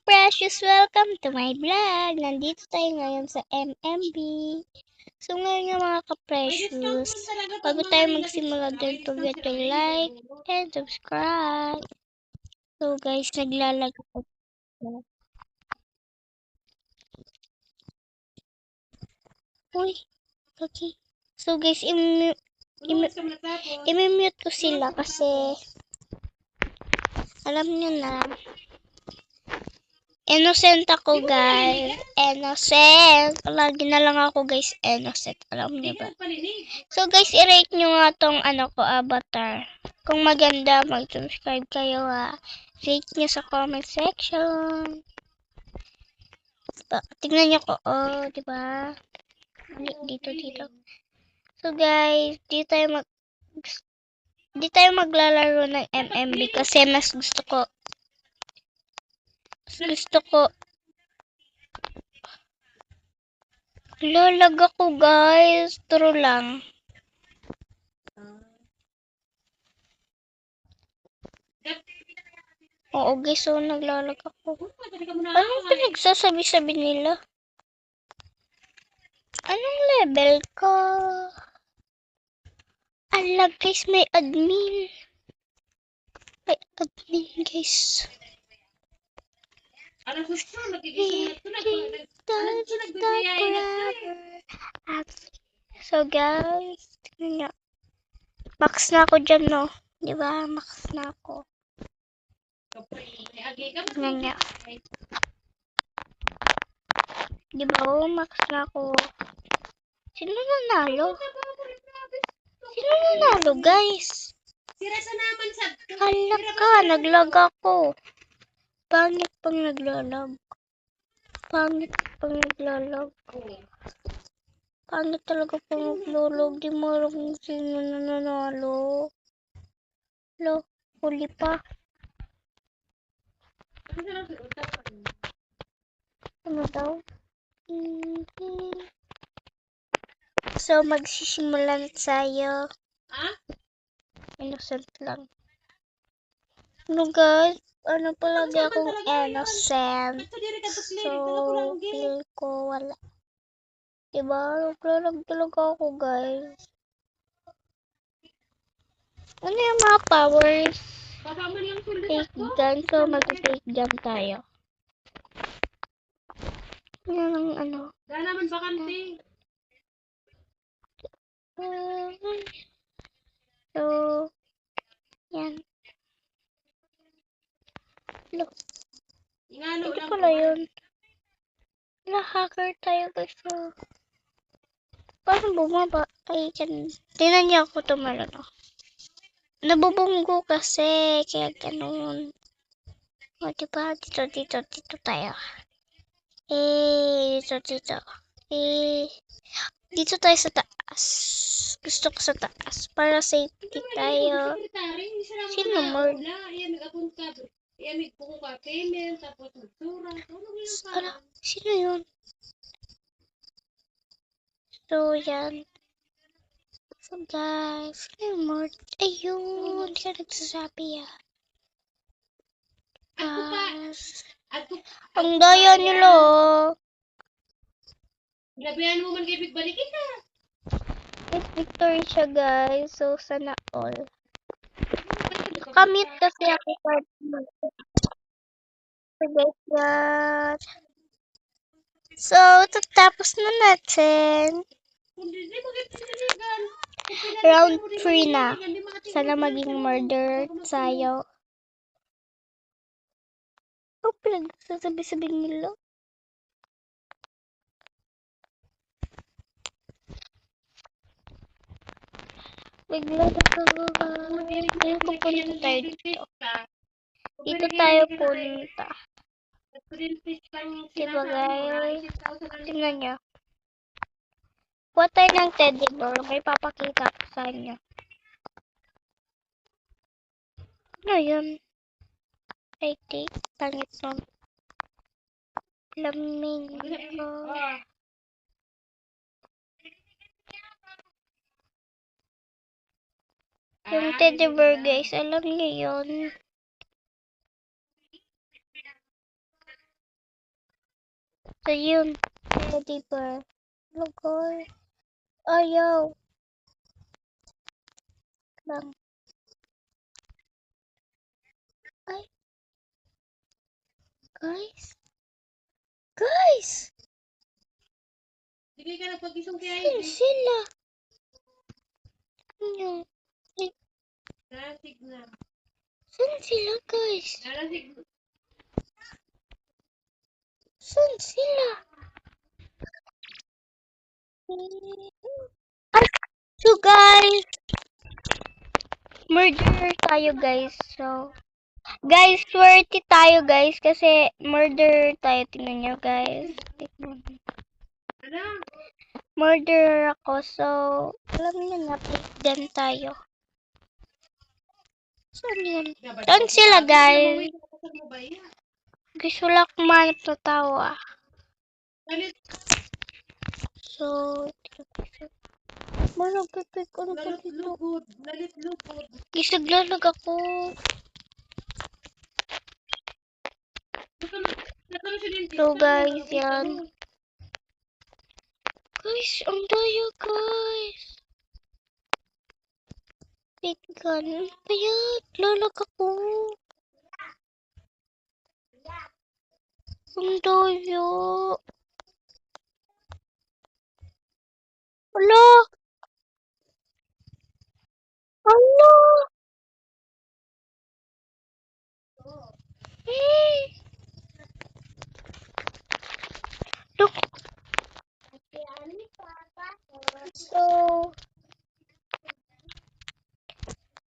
ka-precious! Welcome to my vlog! Nandito tayo ngayon sa MMB. So ngayon nga mga ka-precious, bago tayo magsimula, don't forget to like and subscribe. So guys, naglalag ako. Uy, okay. So guys, i-mute ko sila kasi alam niyo na, innocent ako guys. Innocent. Lagi na lang ako guys innocent. Alam niyo ba? So guys, i-rate nyo nga tong avatar. Kung maganda, mag-subscribe kayo ha. Rate nyo sa comment section. Tingnan nyo ko. Oh, diba? Dito. So guys, di tayo maglalaro ng MMB kasi mas gusto ko lalag ako guys. True lang. Oo guys, so naglalag ako. Anong pinagsasabi-sabi nila? Anong level ko? Ala guys, may admin. May admin guys. So guys, tingnan nyo. Max na ako dyan, no? Diba? Max na ako. Tingnan nyo. Diba? Oh, max na ako. Sino nanalo? Guys? Hala ka, naglag ako. Pangit pang naglalag. Pangit talaga pang naglalag. Di mo alam kung sino nanalo. Lo, huli pa. Ano daw? So, magsisimula na tayo. Innocent lang. Ano guys? Ano palagi akong innocent? So, feel ko wala. Diba? Naglalag talaga ako guys. Ano yung mga powers? Fake gun. So, mag-fake gun tayo. Yan ang ano. Naman bakante. So, yan. Look. Ito pala yun. Hacker tayo guys. So, paano bumaba? Ay, dyan. Tingnan niyo ako tumalon. Nabubunggo kasi. Kaya ganun. O, diba? Dito tayo. Dito. Dito tayo sa taas. Gusto ko sa taas. Para safety tayo. Sino more? Ala, sino yun? So, yan. So, guys. Sino yung more? Ayun. Hindi ka nagsasabi ah. Ang daya nila oh. Gabihan mo man kay balikin na. It's victory siya guys. So, sana all. Kamit kasi ako partner. So, guys, yan. So, tatapos na natin. Round 3 na. Sana maging murder tayo. Ano pinagsasabi-sabi nila? Bigla na talaga. Pupunta tayo dito. Dito tayo punta. Diba guys? Tingnan nyo. Kuha tayo ng teddy bear. May papakita ko sa inyo. Ano yun? I think. Pangit nun. Flamingo. Yung teddy bear guys. Alam niyo yun. So, yun. Teddy bear. Lagay. Ayaw. Lang. Ay. Guys. Guys! Sige ka na pag-isong kay Saan Ivy. sila? Ano? Nalasig na. Saan sila, guys? Nalasig. Saan sila? So, guys. Murder tayo, guys. So, guys, swerte tayo, guys. Kasi murder tayo. Tingnan nyo, guys. Ano? Murder ako. So, alam nyo na, din tayo. Saan yun? Saan sila, guys? Guys, wala akong manap na tawa. Nalit. So, malagpipig ko na pa dito. Nalitlugod. Nalitlugod. Guys, naglalag ako. Natalo si Dentista. So, guys, yan. Guys, ang daya, guys. Tingnan. Bayad, lalag ako. Ang daya. Wala. Ano? Look.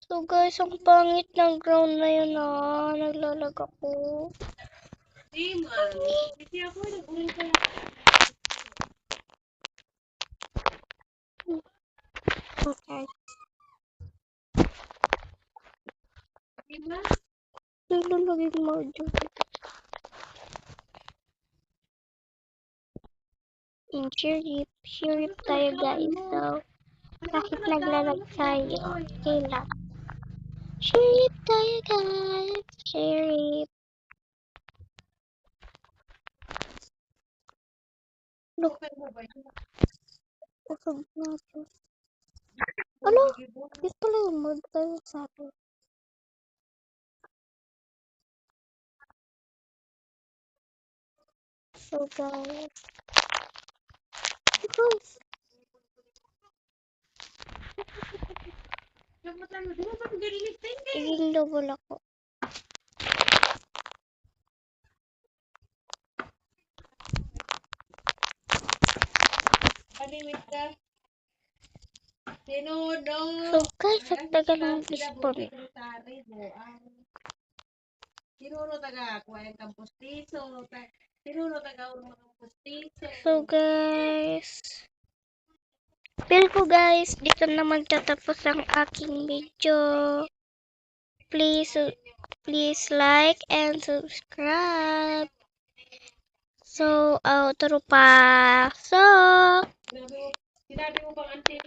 So guys, ang pangit ng ground na yun naglalag ako. Di man. Hindi ako nag-uling ka lang. Okay. Di ba? Nalalagin mo dyan. In shirip tayo guys. So, kahit naglalag tayo, okay lang. Shirip tayo guys. Shirip. Look, Okay mo ba yun? usog na ito. Ano? Dito pala yung mod tayo sa akin. So guys. Guys. Di mo ba garinig tingin? Iging double ako. Palimit ka. Tinudong. So guys, at tagal ng spawn. Tinuno taga kuha yung kampustiso. Tinuno taga urong kampustiso. So guys, feel ko guys, dito na magtatapos ang aking video. Please like and subscribe. So, outro pa. So, Sinabi mo bang auntie?